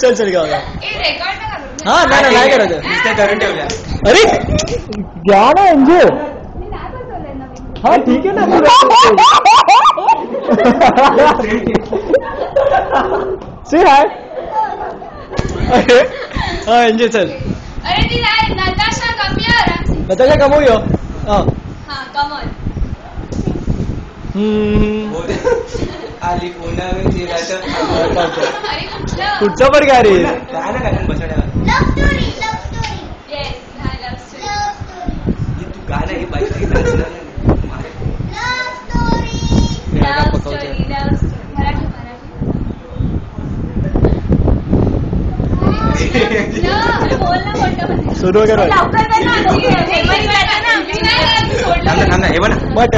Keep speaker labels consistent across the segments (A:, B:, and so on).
A: चल चल गाव हा नाही करायचं
B: करून ठेवल्या.
A: अरे घ्या ना एन्जॉय हा ठीक आहे ना से हाय हा एन्जॉय चल
C: अरे ती नाही नताशा कमियर
A: बताया कमवूया हा
C: हा कमल
B: आली पुन्हा
C: अरे कुठलं
A: पुढचं पण काय रे
B: काय ना काय बसड्यावर
C: येस हा लव्ह स्टोरी
B: तू गाणं हे पाहिजे
C: लव्ह स्टोरी मराठी बोल ना कोणतं
A: सुरू वगैरे
C: लवकर कर ना मेमरी जाते ना
B: थांबा हे बघा
A: मट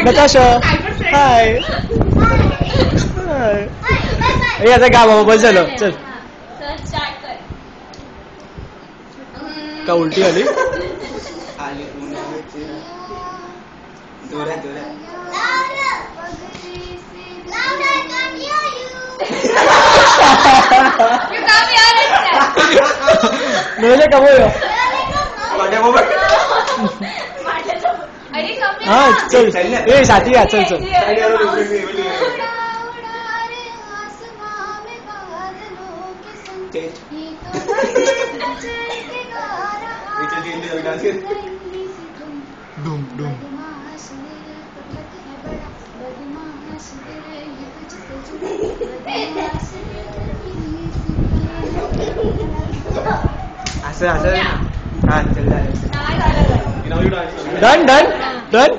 A: नताशा हाय ए आता गा बाबा बस झालं चल
C: स्टार्ट कर
A: का उलटी आली
B: आली पुन्हा जोरात
A: मेले कमवूया हा चल ए साथी या चल चल डूम डूम
B: असं हा चल
A: डन डन डन